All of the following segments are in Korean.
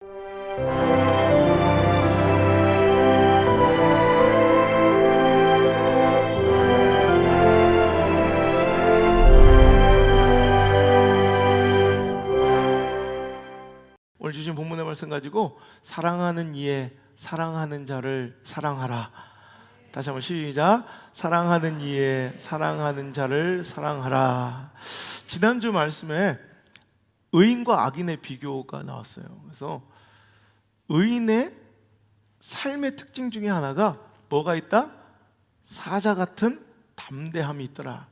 오늘 주신 본문의 말씀 가지고 사랑하는 이에 사랑하는 자를 사랑하라. 다시 한번 시작. 사랑하는 이에 사랑하는 자를 사랑하라. 지난주 말씀에 의인과 악인의 비교가 나왔어요. 그래서 의인의 삶의 특징 중에 하나가 뭐가 있다? 사자 같은 담대함이 있더라.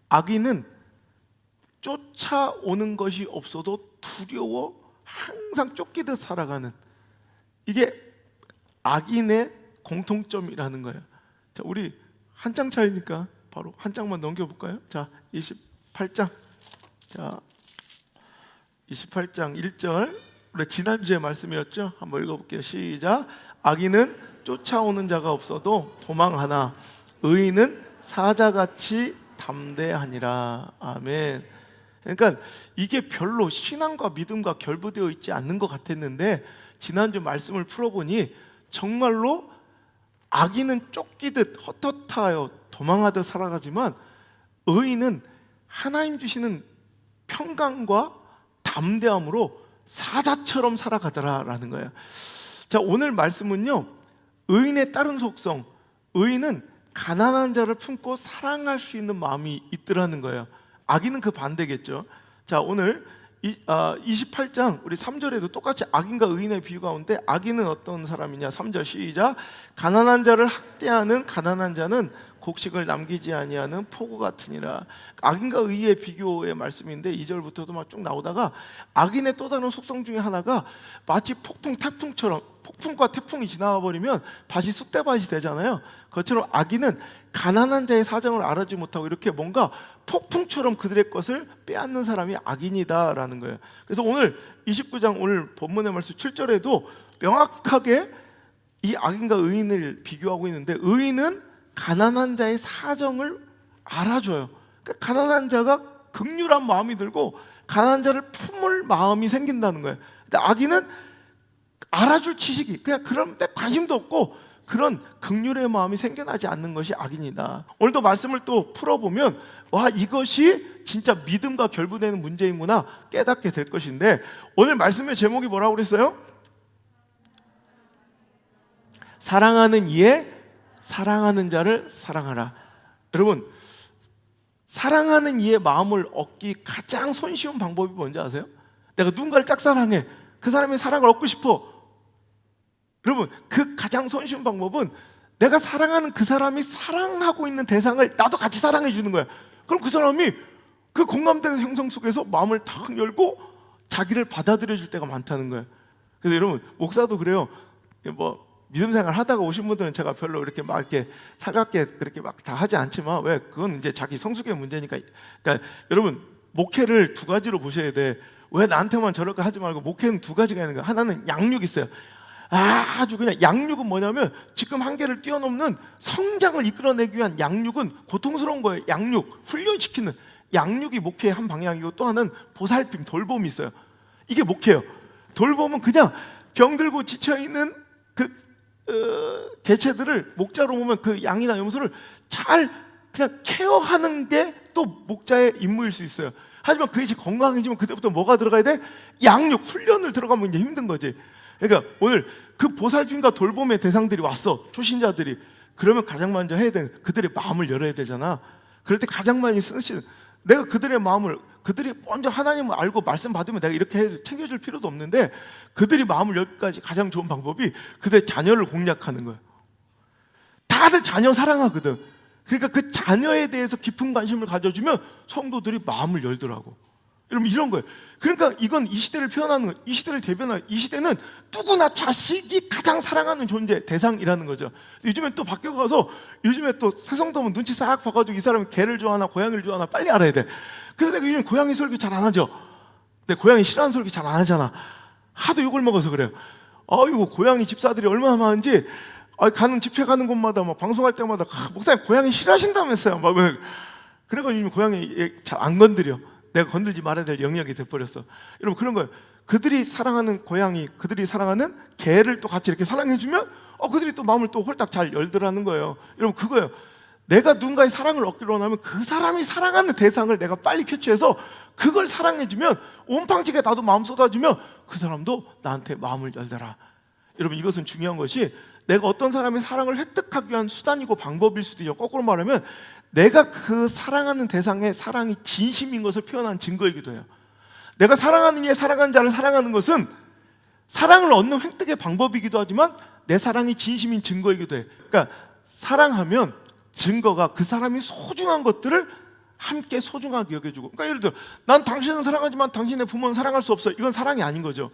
악인은 쫓아오는 것이 없어도 두려워 항상 쫓기듯 살아가는, 이게 악인의 공통점이라는 거예요. 자, 우리 한 장 차이니까 바로 한 장만 넘겨볼까요? 자, 28장. 자, 28장 1절. 우리 지난주에 말씀이었죠? 한번 읽어볼게요. 시작. 악인은 쫓아오는 자가 없어도 도망하나 의인은 사자같이 담대하니라. 아멘. 그러니까 이게 별로 신앙과 믿음과 결부되어 있지 않는 것 같았는데 지난주 말씀을 풀어보니 정말로 악인은 쫓기듯 헛헛하여 도망하듯 살아가지만 의인은 하나님 주시는 평강과 담대함으로 사자처럼 살아가더라라는 거예요. 자, 오늘 말씀은요, 의인의 다른 속성, 의인은 가난한 자를 품고 사랑할 수 있는 마음이 있더라는 거예요. 악인은 그 반대겠죠. 자, 오늘 28장 우리 3절에도 똑같이 악인과 의인의 비유 가운데 악인은 어떤 사람이냐? 3절 시작. 가난한 자를 학대하는 가난한 자는 곡식을 남기지 아니하는 폭우 같으니라. 악인과 의의 비교의 말씀인데 2절부터도 막 쭉 나오다가 악인의 또 다른 속성 중에 하나가 마치 폭풍, 태풍처럼, 폭풍과 태풍이 지나가 버리면 밭이 쑥대밭이 되잖아요. 그것처럼 악인은 가난한 자의 사정을 알아주지 못하고 이렇게 뭔가 폭풍처럼 그들의 것을 빼앗는 사람이 악인이다라는 거예요. 그래서 오늘 29장 오늘 본문의 말씀 7절에도 명확하게 이 악인과 의인을 비교하고 있는데, 의인은 가난한 자의 사정을 알아줘요. 그러니까 가난한 자가 긍휼한 마음이 들고 가난한 자를 품을 마음이 생긴다는 거예요. 근데 악인은 알아줄 지식이, 그냥 그런 데 관심도 없고 그런 긍휼의 마음이 생겨나지 않는 것이 악인이다. 오늘도 말씀을 또 풀어보면 와, 이것이 진짜 믿음과 결부되는 문제이구나 깨닫게 될 것인데, 오늘 말씀의 제목이 뭐라고 그랬어요? 사랑하는 이에 사랑하는 자를 사랑하라. 여러분, 사랑하는 이의 마음을 얻기 가장 손쉬운 방법이 뭔지 아세요? 내가 누군가를 짝사랑해, 그 사람의 사랑을 얻고 싶어. 여러분, 그 가장 손쉬운 방법은 내가 사랑하는 그 사람이 사랑하고 있는 대상을 나도 같이 사랑해 주는 거야. 그럼 그 사람이 그 공감대의 형성 속에서 마음을 탁 열고 자기를 받아들여 줄 때가 많다는 거예요. 그래서 여러분, 목사도 그래요. 뭐 믿음 생활 하다가 오신 분들은 제가 별로 이렇게 막 이렇게 살갑게 그렇게 막 다 하지 않지만, 왜? 그건 이제 자기 성숙의 문제니까. 그러니까 여러분, 목회를 두 가지로 보셔야 돼. 왜 나한테만 저렇게 하지 말고, 목회는 두 가지가 있는 거야. 하나는 양육이 있어요. 아주 그냥 양육은 뭐냐면 지금 한계를 뛰어넘는 성장을 이끌어내기 위한 양육은 고통스러운 거예요. 양육, 훈련시키는 양육이 목회의 한 방향이고, 또 하나는 보살핌, 돌봄이 있어요. 이게 목회예요. 돌봄은 그냥 병들고 지쳐있는 그 개체들을 목자로 보면 그 양이나 염소를 잘 그냥 케어하는 게 또 목자의 임무일 수 있어요. 하지만 그게 건강해지면 그때부터 뭐가 들어가야 돼? 양육, 훈련을 들어가면 이제 힘든 거지. 그러니까 오늘 그 보살핌과 돌봄의 대상들이 왔어, 초신자들이. 그러면 가장 먼저 해야 되는, 그들의 마음을 열어야 되잖아. 그럴 때 가장 많이 쓰시는, 내가 그들의 마음을, 그들이 먼저 하나님을 알고 말씀 받으면 내가 이렇게 챙겨줄 필요도 없는데, 그들이 마음을 열기까지 가장 좋은 방법이 그들의 자녀를 공략하는 거예요. 다들 자녀 사랑하거든. 그러니까 그 자녀에 대해서 깊은 관심을 가져주면 성도들이 마음을 열더라고. 여러분, 이런 거예요. 그러니까 이건 이 시대를 표현하는 거예요. 이 시대를 대변하는, 이 시대는 누구나 자식이 가장 사랑하는 존재, 대상이라는 거죠. 요즘엔 또 바뀌어가서, 요즘에 또 새성도면 눈치 싹 봐가지고 이 사람이 개를 좋아하나 고양이를 좋아하나 빨리 알아야 돼. 그래서 내가 요즘 고양이 설교 잘 안 하죠. 내 고양이 싫어하는 설교 잘 안 하잖아. 하도 욕을 먹어서 그래요. 아이고, 고양이 집사들이 얼마나 많은지, 가는 집회 가는 곳마다 막 방송할 때마다 목사님 고양이 싫어하신다면서요. 막 그래가지고 요즘 고양이 잘 안 건드려. 내가 건들지 말아야 될 영역이 돼버렸어. 여러분, 그런 거예요. 그들이 사랑하는 고양이, 그들이 사랑하는 개를 또 같이 이렇게 사랑해주면 그들이 또 마음을 또 홀딱 잘 열더라는 거예요. 여러분, 그거예요. 내가 누군가의 사랑을 얻기로 원하면 그 사람이 사랑하는 대상을 내가 빨리 캐치해서 그걸 사랑해주면, 온팡지게 나도 마음 쏟아주면 그 사람도 나한테 마음을 열더라. 여러분, 이것은 중요한 것이, 내가 어떤 사람의 사랑을 획득하기 위한 수단이고 방법일 수도 있고, 거꾸로 말하면 내가 그 사랑하는 대상의 사랑이 진심인 것을 표현한 증거이기도 해요. 내가 사랑하는 이의 사랑하는 자를 사랑하는 것은 사랑을 얻는 획득의 방법이기도 하지만 내 사랑이 진심인 증거이기도 해요. 그러니까 사랑하면 증거가 그 사람이 소중한 것들을 함께 소중하게 여겨주고, 그러니까 예를 들어 난 당신은 사랑하지만 당신의 부모는 사랑할 수 없어, 이건 사랑이 아닌 거죠.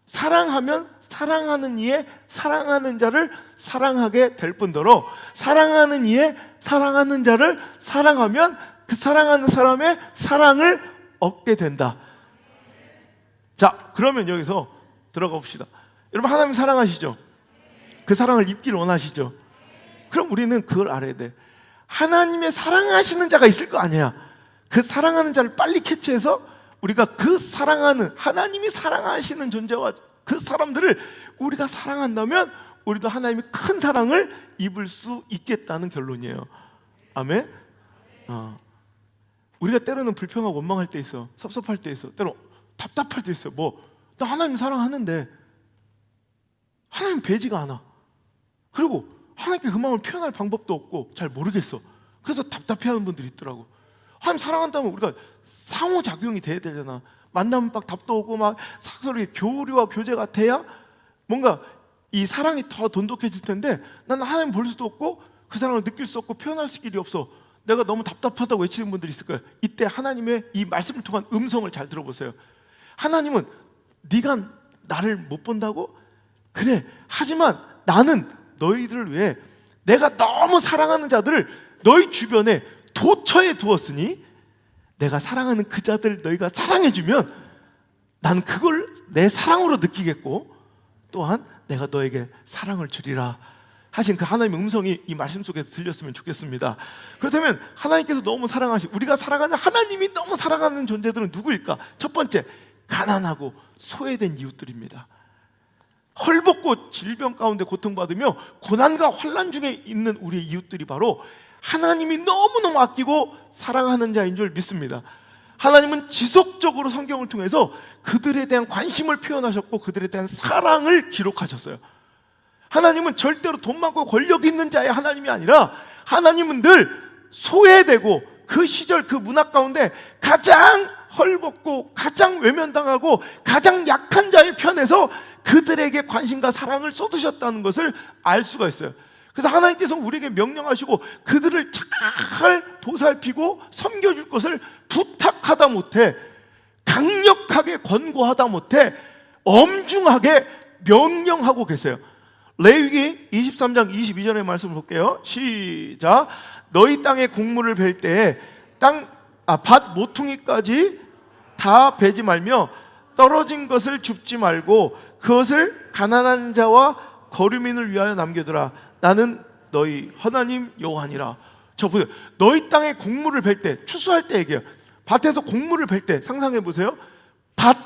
사랑하면 사랑하는 이의 사랑하는 자를 사랑하게 될 뿐더러, 사랑하는 이의 사랑하는 자를 사랑하면 그 사랑하는 사람의 사랑을 얻게 된다. 자, 그러면 여기서 들어가 봅시다. 여러분, 하나님 사랑하시죠? 그 사랑을 입기를 원하시죠? 그럼 우리는 그걸 알아야 돼. 하나님의 사랑하시는 자가 있을 거 아니야. 그 사랑하는 자를 빨리 캐치해서 우리가 그 사랑하는, 하나님이 사랑하시는 존재와 그 사람들을 우리가 사랑한다면 우리도 하나님의 큰 사랑을 입을 수 있겠다는 결론이에요. 아멘? 우리가 때로는 불평하고 원망할 때 있어, 섭섭할 때 있어, 때로 답답할 때 있어. 나 하나님 사랑하는데 하나님 배지가 않아. 그리고 하나님께 그 마음을 표현할 방법도 없고 잘 모르겠어. 그래서 답답해하는 분들이 있더라고. 하나님 사랑한다면 우리가 상호작용이 돼야 되잖아. 만나면 막 답도 오고 막 서로 교류와 교제가 돼야 뭔가 이 사랑이 더 돈독해질 텐데, 나는 하나님 볼 수도 없고 그 사랑을 느낄 수 없고 표현할 수 길이 없어. 내가 너무 답답하다고 외치는 분들이 있을 거예요. 이때 하나님의 이 말씀을 통한 음성을 잘 들어보세요. 하나님은 네가 나를 못 본다고? 그래, 하지만 나는 너희들을 위해 내가 너무 사랑하는 자들을 너희 주변에 도처에 두었으니 내가 사랑하는 그 자들 너희가 사랑해주면 나는 그걸 내 사랑으로 느끼겠고, 또한 내가 너에게 사랑을 주리라 하신 그 하나님의 음성이 이 말씀 속에서 들렸으면 좋겠습니다. 그렇다면 하나님께서 너무 사랑하시고 우리가 사랑하는, 하나님이 너무 사랑하는 존재들은 누구일까? 첫 번째, 가난하고 소외된 이웃들입니다. 헐벗고 질병 가운데 고통받으며 고난과 환난 중에 있는 우리의 이웃들이 바로 하나님이 너무너무 아끼고 사랑하는 자인 줄 믿습니다. 하나님은 지속적으로 성경을 통해서 그들에 대한 관심을 표현하셨고 그들에 대한 사랑을 기록하셨어요. 하나님은 절대로 돈 많고 권력 있는 자의 하나님이 아니라, 하나님은 늘 소외되고 그 시절 그 문화 가운데 가장 헐벗고 가장 외면당하고 가장 약한 자의 편에서 그들에게 관심과 사랑을 쏟으셨다는 것을 알 수가 있어요. 그래서 하나님께서 우리에게 명령하시고 그들을 잘 보살피고 섬겨줄 것을 부탁하다 못해, 강력하게 권고하다 못해 엄중하게 명령하고 계세요. 레위기 23장 22절의 말씀을 볼게요. 시작. 너희 땅에 곡물을 벨 때에 밭 모퉁이까지 다 베지 말며 떨어진 것을 줍지 말고 그것을 가난한 자와 거류민을 위하여 남겨두라. 나는 너희 하나님 여호와니라. 저 보세요. 너희 땅에 곡물을 벨 때, 추수할 때 얘기해요. 밭에서 곡물을 벨 때 상상해 보세요. 밭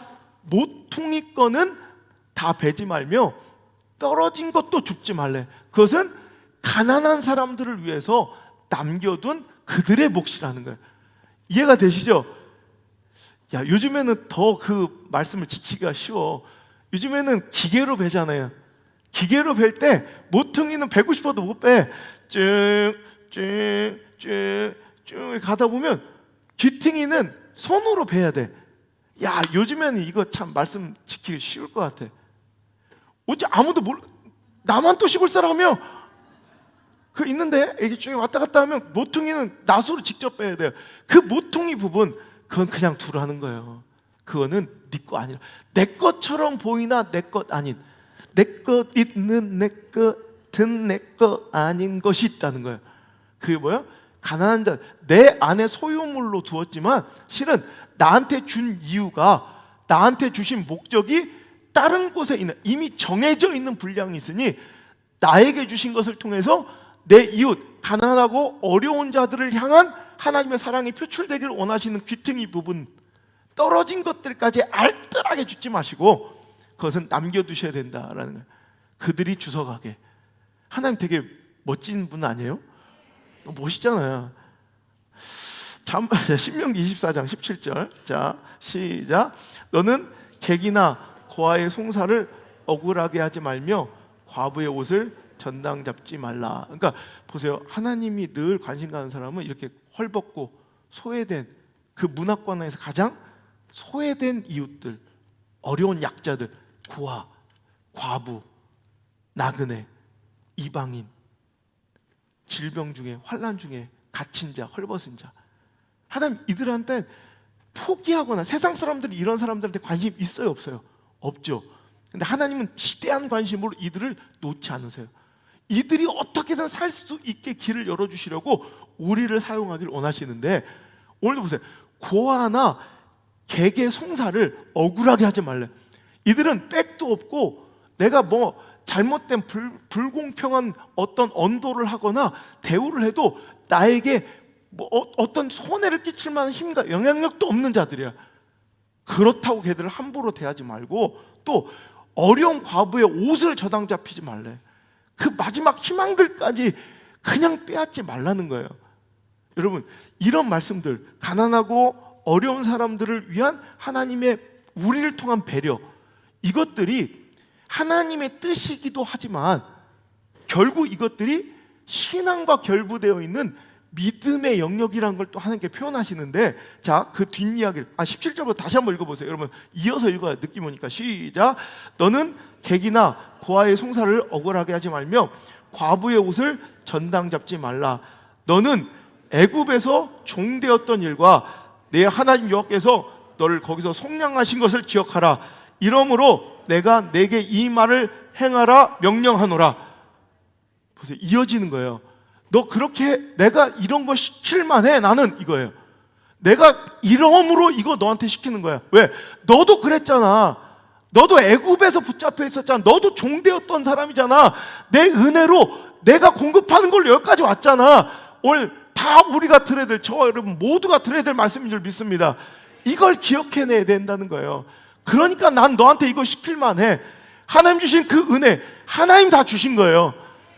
모퉁이 거는 다 베지 말며 떨어진 것도 줍지 말래. 그것은 가난한 사람들을 위해서 남겨둔 그들의 몫이라는 거예요. 이해가 되시죠? 야, 요즘에는 더 그 말씀을 지키기가 쉬워. 요즘에는 기계로 베잖아요. 기계로 벨 때 모퉁이는 베고 싶어도 못 베. 쭉 가다 보면 귀퉁이는 손으로 베야 돼. 야, 요즘에는 이거 참 말씀 지키기 쉬울 것 같아. 어째 아무도 나만 또 시골 사람이며 그 있는데 이게 쭉 왔다 갔다 하면 모퉁이는 낫으로 직접 빼야 돼요. 그 모퉁이 부분, 그건 그냥 두라는 거예요. 그거는 네 거 아니라, 내 것처럼 보이나 내 것 아닌, 내 것 있는 내 것은 내 것 아닌 것이 있다는 거예요. 그게 뭐야? 가난한 자, 내 안에 소유물로 두었지만 실은 나한테 준 이유가, 나한테 주신 목적이 다른 곳에 있는, 이미 정해져 있는 분량이 있으니 나에게 주신 것을 통해서 내 이웃, 가난하고 어려운 자들을 향한 하나님의 사랑이 표출되기를 원하시는 귀퉁이 부분, 떨어진 것들까지 알뜰하게 주지 마시고 그것은 남겨두셔야 된다라는 거예요. 그들이 주워가게. 하나님 되게 멋진 분 아니에요? 멋있잖아요. 신명기 24장 17절. 자, 시작. 너는 객이나 고아의 송사를 억울하게 하지 말며 과부의 옷을 전당 잡지 말라. 그러니까 보세요. 하나님이 늘 관심 가는 사람은 이렇게 헐벗고 소외된 그 문화권에서 가장 소외된 이웃들, 어려운 약자들, 고아, 과부, 나그네, 이방인, 질병 중에, 환난 중에 갇힌 자, 헐벗은 자. 하나님 이들한테 포기하거나 세상 사람들이 이런 사람들한테 관심 있어요, 없어요? 없죠. 근데 하나님은 지대한 관심으로 이들을 놓지 않으세요. 이들이 어떻게든 살 수 있게 길을 열어주시려고 우리를 사용하길 원하시는데, 오늘도 보세요. 고아나 객의 송사를 억울하게 하지 말래. 이들은 백도 없고 내가 뭐 잘못된 불공평한 어떤 언도를 하거나 대우를 해도 나에게 뭐 어떤 손해를 끼칠 만한 힘과 영향력도 없는 자들이야. 그렇다고 걔들을 함부로 대하지 말고, 또 어려운 과부의 옷을 저당 잡히지 말래. 그 마지막 희망들까지 그냥 빼앗지 말라는 거예요. 여러분, 이런 말씀들, 가난하고 어려운 사람들을 위한 하나님의 우리를 통한 배려, 이것들이 하나님의 뜻이기도 하지만 결국 이것들이 신앙과 결부되어 있는 믿음의 영역이라는 걸 또 하나님께 표현하시는데, 자, 그 뒷이야기를 17절부터 다시 한번 읽어보세요. 여러분 이어서 읽어야 느낌 오니까. 시작. 너는 객이나 고아의 송사를 억울하게 하지 말며 과부의 옷을 전당 잡지 말라. 너는 애굽에서 종되었던 일과 내 하나님 여호와께서 너를 거기서 속량하신 것을 기억하라. 이러므로 내가 내게 이 말을 행하라 명령하노라. 보세요. 이어지는 거예요. 너 그렇게 내가 이런 거 시킬 만해. 나는 이거예요. 내가 이러므로 이거 너한테 시키는 거야. 왜? 너도 그랬잖아. 너도 애굽에서 붙잡혀 있었잖아. 너도 종되었던 사람이잖아. 내 은혜로 내가 공급하는 걸로 여기까지 왔잖아. 오늘 다 우리가 들어야 될, 저 여러분 모두가 들어야 될 말씀인 줄 믿습니다. 이걸 기억해내야 된다는 거예요. 그러니까 난 너한테 이거 시킬 만해. 하나님 주신 그 은혜, 하나님 다 주신 거예요.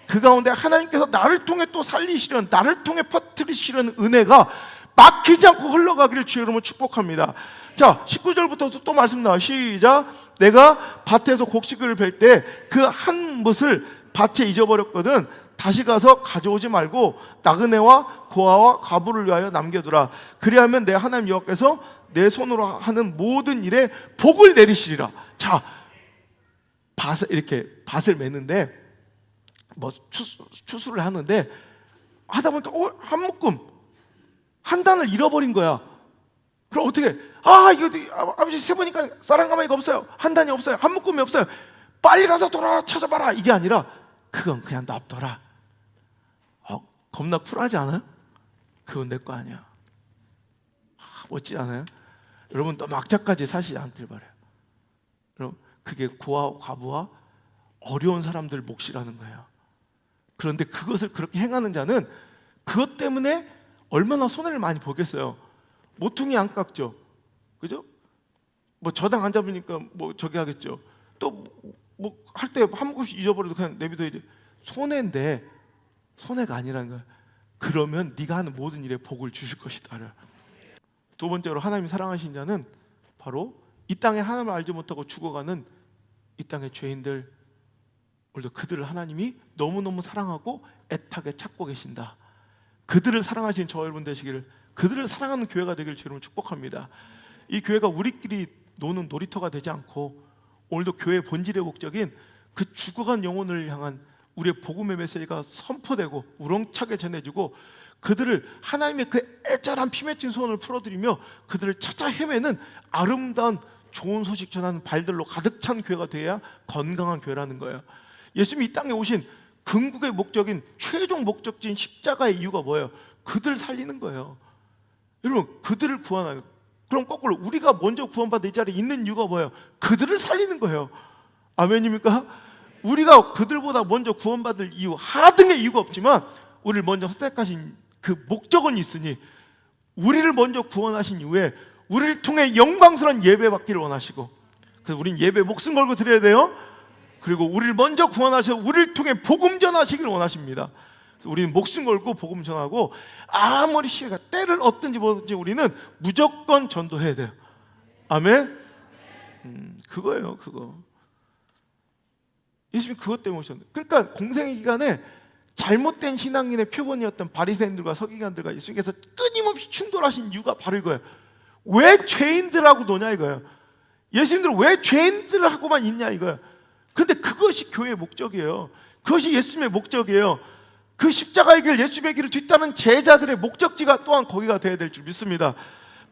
그 가운데 하나님께서 나를 통해 또 살리시려는, 나를 통해 퍼뜨리시려는 은혜가 막히지 않고 흘러가기를 주의 이름으로 축복합니다. 자, 19절부터 또 말씀 나와. 시작. 내가 밭에서 곡식을 벨 때 그 한 뭇을 밭에 잊어버렸거든. 다시 가서 가져오지 말고 나그네와 고아와 과부를 위하여 남겨두라. 그리하면 내 하나님 여호와께서 내 손으로 하는 모든 일에 복을 내리시리라. 자, 밭을 매는데 뭐 추수를 하는데 하다 보니까 한 묶음, 한 단을 잃어버린 거야. 그럼 어떻게? 이거 아버지 세보니까 쌀 가마니가 없어요. 한 단이 없어요. 한 묶음이 없어요. 빨리 가서 돌아 찾아봐라. 이게 아니라 그건 그냥 놔둬라. 겁나 쿨하지 않아요? 그건 내 거 아니야. 멋지지 않아요? 여러분 또 막자까지 사시지 않길 바라요. 여러분, 그게 고아 과부와 어려운 사람들 몫이라는 거예요. 그런데 그것을 그렇게 행하는 자는 그것 때문에 얼마나 손해를 많이 보겠어요. 모퉁이 안 깎죠. 그죠? 뭐 저당 안 잡으니까 뭐 저기 하겠죠. 또 뭐 할 때 한 곳씩 잊어버려도 그냥 내비둬야지. 손해인데 손해가 아니라는 거야. 그러면 네가 하는 모든 일에 복을 주실 것이다. 두 번째로 하나님이 사랑하신 자는 바로 이 땅에 하나님을 알지 못하고 죽어가는 이 땅의 죄인들, 오늘도 그들을 하나님이 너무너무 사랑하고 애타게 찾고 계신다. 그들을 사랑하시는 저 여러분 되시기를, 그들을 사랑하는 교회가 되기를 주님을 축복합니다. 이 교회가 우리끼리 노는 놀이터가 되지 않고 오늘도 교회의 본질의 목적인 그 죽어간 영혼을 향한 우리의 복음의 메시지가 선포되고 우렁차게 전해지고 그들을 하나님의 그 애절한 피 맺힌 소원을 풀어드리며 그들을 찾아 헤매는 아름다운 좋은 소식 전하는 발들로 가득 찬 교회가 돼야 건강한 교회라는 거예요. 예수님이 이 땅에 오신 궁극의 목적인 최종 목적지인 십자가의 이유가 뭐예요? 그들 살리는 거예요. 여러분, 그들을 구원하요. 그럼 거꾸로 우리가 먼저 구원받아 이 자리에 있는 이유가 뭐예요? 그들을 살리는 거예요. 아멘입니까? 우리가 그들보다 먼저 구원받을 이유, 하등의 이유가 없지만 우리를 먼저 선택하신 그 목적은 있으니, 우리를 먼저 구원하신 이후에 우리를 통해 영광스러운 예배 받기를 원하시고, 그래서 우린 예배 목숨 걸고 드려야 돼요. 그리고 우리를 먼저 구원하셔 우리를 통해 복음 전하시기를 원하십니다. 우리는 목숨 걸고 복음 전하고, 아무리 시대가 때를 얻든지 뭐든지 우리는 무조건 전도해야 돼요. 아멘. 그거예요, 그거. 예수님이 그것 때문에 오셨는데, 그러니까 공생의 기간에 잘못된 신앙인의 표본이었던 바리새인들과 서기관들과 예수님께서 끊임없이 충돌하신 이유가 바로 이거예요. 왜 죄인들하고 노냐 이거예요. 예수님들은 왜 죄인들하고만 있냐 이거예요. 그런데 그것이 교회의 목적이에요. 그것이 예수님의 목적이에요. 그 십자가의 길, 예수님의 길을 뒤따르는 제자들의 목적지가 또한 거기가 되어야 될 줄 믿습니다.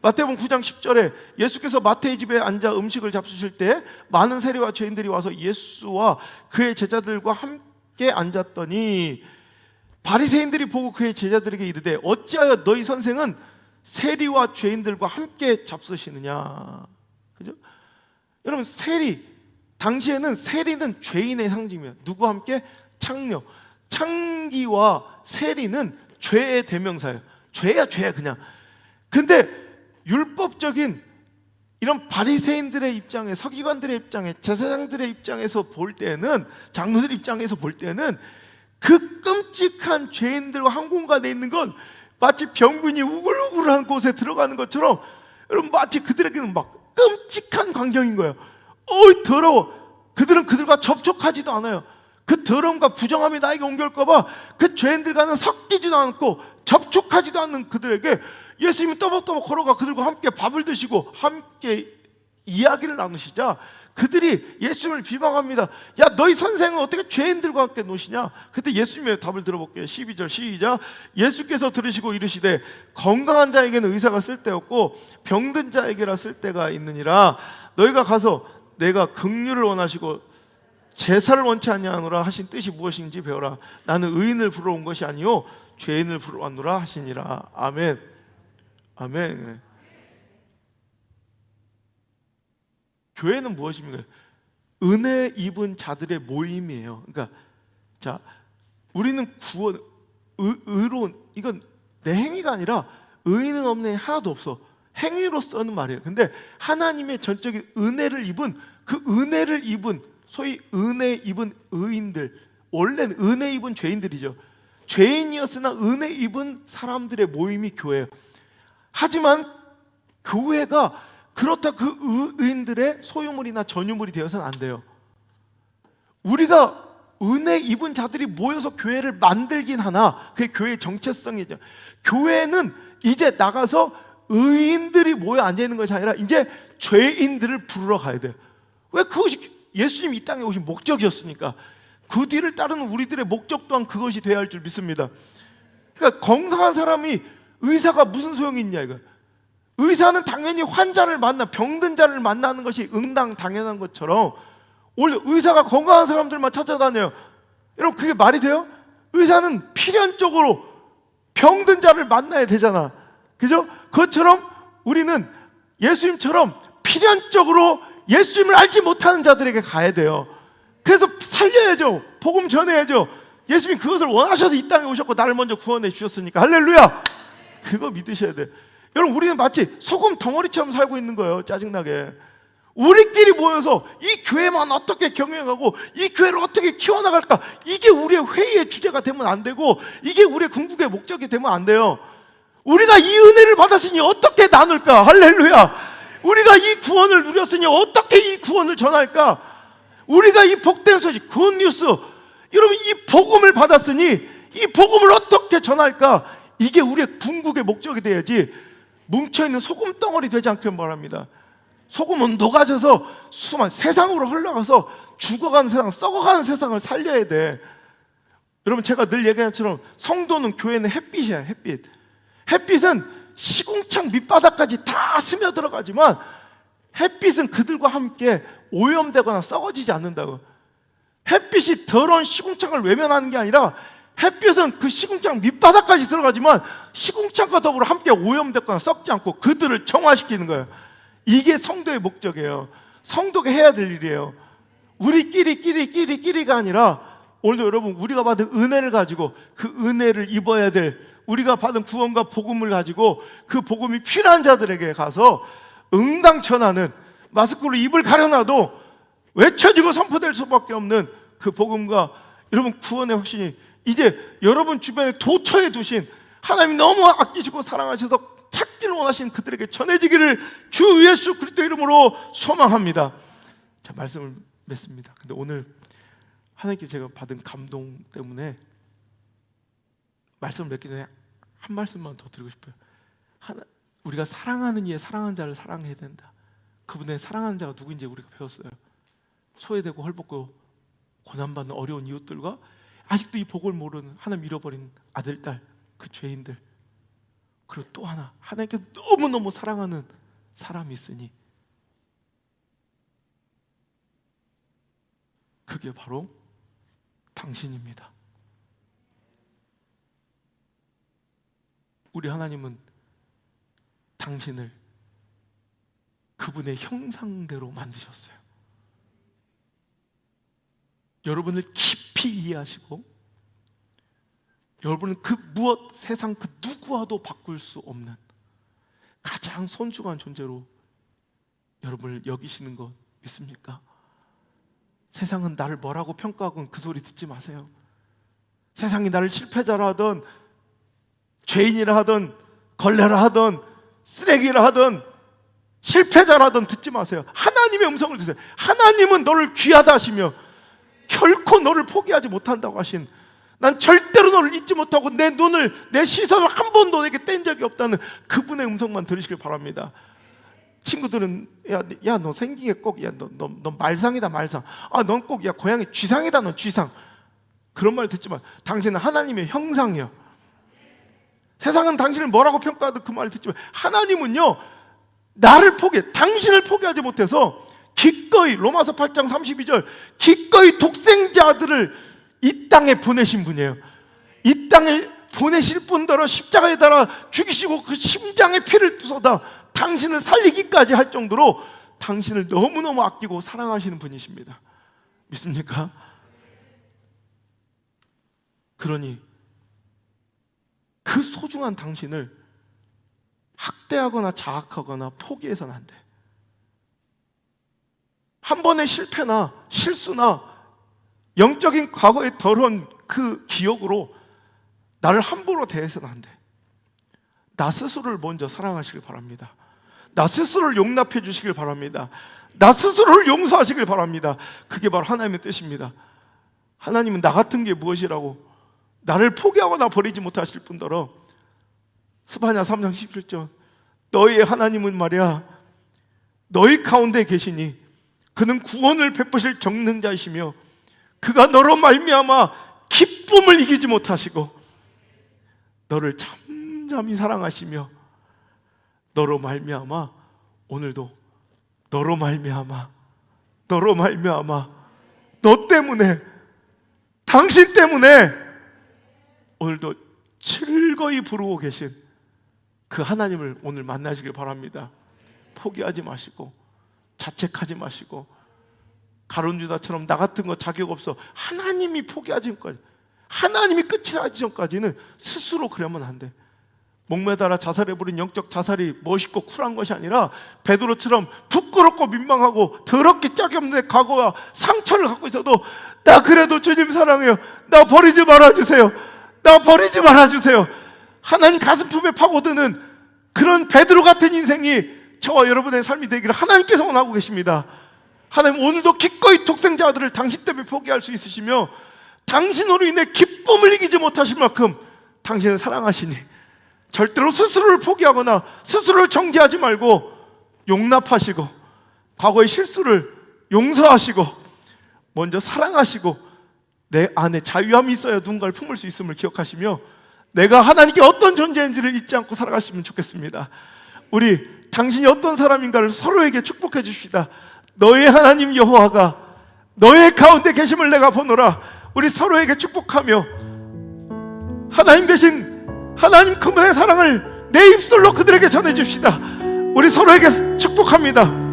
마태복음 9장 10절에 예수께서 마태의 집에 앉아 음식을 잡수실 때 많은 세리와 죄인들이 와서 예수와 그의 제자들과 함께 앉았더니 바리새인들이 보고 그의 제자들에게 이르되 어찌하여 너희 선생은 세리와 죄인들과 함께 잡수시느냐. 그죠? 여러분, 세리, 당시에는 세리는 죄인의 상징이에요. 누구와 함께? 창녀. 창기와 세리는 죄의 대명사예요. 죄야 그냥. 근데 율법적인 이런 바리새인들의 입장에, 서기관들의 입장에, 제사장들의 입장에서 볼 때는, 장로들 입장에서 볼 때는 그 끔찍한 죄인들과 한 공간에 있는 건 마치 병균이 우글우글한 곳에 들어가는 것처럼, 여러분, 마치 그들에게는 막 끔찍한 광경인 거예요. 어이 더러워. 그들은 그들과 접촉하지도 않아요. 그 더러움과 부정함이 나에게 옮겨올까봐 그 죄인들과는 섞이지도 않고 접촉하지도 않는 그들에게 예수님이 떠벅떠벅 걸어가 그들과 함께 밥을 드시고 함께 이야기를 나누시자 그들이 예수님을 비방합니다. 야, 너희 선생은 어떻게 죄인들과 함께 노시냐? 그때 예수님의 답을 들어볼게요. 12절 시작. 예수께서 들으시고 이르시되 건강한 자에게는 의사가 쓸데없고 병든 자에게라 쓸데가 있느니라. 너희가 가서 내가 긍휼을 원하시고 제사를 원치 아니하노라 하신 뜻이 무엇인지 배워라. 나는 의인을 부르러 온 것이 아니요 죄인을 부르러 왔노라 하시니라. 아멘. 아멘. 교회는 무엇입니까? 은혜 입은 자들의 모임이에요. 그러니까 자, 우리는 구원, 의로운, 이건 내 행위가 아니라 의인은 없는 하나도 없어. 행위로 쓰는 말이에요. 근데 하나님의 전적인 은혜를 입은, 그 은혜를 입은, 소위 은혜 입은 의인들, 원래는 은혜 입은 죄인들이죠. 죄인이었으나 은혜 입은 사람들의 모임이 교회예요. 하지만 교회가 그렇다 그 의인들의 소유물이나 전유물이 되어서는 안 돼요. 우리가 은혜 입은 자들이 모여서 교회를 만들긴 하나 그게 교회의 정체성이죠. 교회는 이제 나가서 의인들이 모여 앉아있는 것이 아니라 이제 죄인들을 부르러 가야 돼요. 왜? 그것이 예수님 이 땅에 오신 목적이었으니까. 그 뒤를 따르는 우리들의 목적 또한 그것이 되어야 할 줄 믿습니다. 그러니까 건강한 사람이 의사가 무슨 소용이 있냐 이거. 의사는 당연히 환자를 만나, 병든 자를 만나는 것이 응당 당연한 것처럼 원래 의사가 건강한 사람들만 찾아다녀요. 여러분, 그게 말이 돼요? 의사는 필연적으로 병든 자를 만나야 되잖아. 그죠? 그것처럼 우리는 예수님처럼 필연적으로 예수님을 알지 못하는 자들에게 가야 돼요. 그래서 살려야죠. 복음 전해야죠. 예수님이 그것을 원하셔서 이 땅에 오셨고 나를 먼저 구원해 주셨으니까. 할렐루야. 그거 믿으셔야 돼. 여러분, 우리는 마치 소금 덩어리처럼 살고 있는 거예요. 짜증나게. 우리끼리 모여서 이 교회만 어떻게 경영하고 이 교회를 어떻게 키워나갈까, 이게 우리의 회의의 주제가 되면 안 되고 이게 우리의 궁극의 목적이 되면 안 돼요. 우리가 이 은혜를 받았으니 어떻게 나눌까? 할렐루야. 우리가 이 구원을 누렸으니 어떻게 이 구원을 전할까? 우리가 이 복된 소식, 굿뉴스, 여러분, 이 복음을 받았으니 이 복음을 어떻게 전할까? 이게 우리의 궁극의 목적이 돼야지 뭉쳐있는 소금 덩어리 되지 않길 바랍니다. 소금은 녹아져서 수만 세상으로 흘러가서 죽어가는 세상, 썩어가는 세상을 살려야 돼. 여러분, 제가 늘 얘기한 것처럼 성도는, 교회는 햇빛이야. 햇빛. 햇빛은 시궁창 밑바닥까지 다 스며들어가지만 햇빛은 그들과 함께 오염되거나 썩어지지 않는다고. 햇빛이 더러운 시궁창을 외면하는 게 아니라 햇빛은 그 시궁창 밑바닥까지 들어가지만 시궁창과 더불어 함께 오염됐거나 썩지 않고 그들을 정화시키는 거예요. 이게 성도의 목적이에요. 성도가 해야 될 일이에요. 우리끼리가 아니라 오늘도 여러분, 우리가 받은 은혜를 가지고 그 은혜를 입어야 될, 우리가 받은 구원과 복음을 가지고 그 복음이 필요한 자들에게 가서 응당천하는, 마스크로 입을 가려놔도 외쳐지고 선포될 수밖에 없는 그 복음과 여러분 구원의 확신이 이제 여러분 주변에 도처에 두신, 하나님이 너무 아끼시고 사랑하셔서 찾기를 원하시는 그들에게 전해지기를 주 예수 그리스도 이름으로 소망합니다. 자, 말씀을 맺습니다. 근데 오늘 하나님께 제가 받은 감동 때문에 말씀을 맺기 전에 한 말씀만 더 드리고 싶어요. 우리가 사랑하는 이의 사랑하는 자를 사랑해야 된다. 그분의 사랑하는 자가 누구인지 우리가 배웠어요. 소외되고 헐벗고 고난받는 어려운 이웃들과 아직도 이 복을 모르는, 하나님 잃어버린 아들, 딸, 그 죄인들, 그리고 또 하나, 하나님께 너무너무 사랑하는 사람이 있으니 그게 바로 당신입니다. 우리 하나님은 당신을 그분의 형상대로 만드셨어요. 여러분을 깊이 이해하시고 여러분은 그 무엇, 세상 그 누구와도 바꿀 수 없는 가장 소중한 존재로 여러분을 여기시는 것 믿습니까? 세상은 나를 뭐라고 평가하건 그 소리 듣지 마세요. 세상이 나를 실패자라 하던, 죄인이라 하던, 걸레라 하던, 쓰레기라 하던, 실패자라 하던 듣지 마세요. 하나님의 음성을 듣세요. 하나님은 너를 귀하다 하시며 결코 너를 포기하지 못한다고 하신, 난 절대로 너를 잊지 못하고 내 눈을, 내 시선을 한 번도 너에게 뗀 적이 없다는 그분의 음성만 들으시길 바랍니다. 친구들은 야 너 생긴 게 꼭, 야 너 말상이다 말상, 아 넌 꼭, 야 고양이 쥐상이다 너 쥐상, 그런 말 듣지만 당신은 하나님의 형상이요. 세상은 당신을 뭐라고 평가하든 그 말 듣지만 하나님은요, 나를 당신을 포기하지 못해서 기꺼이, 로마서 8장 32절, 기꺼이 독생자들을 이 땅에 보내신 분이에요. 이 땅에 보내실 분더러 십자가에 달아 죽이시고 그 심장에 피를 쏟아 당신을 살리기까지 할 정도로 당신을 너무너무 아끼고 사랑하시는 분이십니다. 믿습니까? 그러니 그 소중한 당신을 학대하거나 자학하거나 포기해서는 안 돼. 한 번의 실패나 실수나 영적인 과거의 더러운 그 기억으로 나를 함부로 대해서는 안 돼. 나 스스로를 먼저 사랑하시길 바랍니다. 나 스스로를 용납해 주시길 바랍니다. 나 스스로를 용서하시길 바랍니다. 그게 바로 하나님의 뜻입니다. 하나님은 나 같은 게 무엇이라고 나를 포기하거나 버리지 못하실 뿐더러 스바냐 3장 17절, 너희의 하나님은 말이야 너희 가운데 계시니 그는 구원을 베푸실 전능자이시며 그가 너로 말미암아 기쁨을 이기지 못하시고 너를 잠잠히 사랑하시며 너로 말미암아 오늘도 너로 말미암아 너 때문에, 당신 때문에 오늘도 즐거이 부르고 계신 그 하나님을 오늘 만나시길 바랍니다. 포기하지 마시고 자책하지 마시고 가룟 유다처럼 나 같은 거 자격 없어, 하나님이 포기하지 전까지, 하나님이 끝이라 하기 전까지는 스스로 그러면 안 돼. 목매달아 자살해버린 영적 자살이 멋있고 쿨한 것이 아니라 베드로처럼 부끄럽고 민망하고 더럽게 짝이 없는 과거와 상처를 갖고 있어도 나 그래도 주님 사랑해요, 나 버리지 말아주세요, 나 버리지 말아주세요, 하나님 가슴품에 파고드는 그런 베드로 같은 인생이 저와 여러분의 삶이 되기를 하나님께서 원하고 계십니다. 하나님 오늘도 기꺼이 독생자 아들을 당신 때문에 포기할 수 있으시며 당신으로 인해 기쁨을 이기지 못하실 만큼 당신을 사랑하시니 절대로 스스로를 포기하거나 스스로를 정죄하지 말고 용납하시고 과거의 실수를 용서하시고 먼저 사랑하시고 내 안에 자유함이 있어야 누군가를 품을 수 있음을 기억하시며 내가 하나님께 어떤 존재인지를 잊지 않고 살아가시면 좋겠습니다. 우리 당신이 어떤 사람인가를 서로에게 축복해 주시다. 너의 하나님 여호와가 너의 가운데 계심을 내가 보노라. 우리 서로에게 축복하며 하나님 대신 하나님 그분의 사랑을 내 입술로 그들에게 전해 줍시다. 우리 서로에게 축복합니다.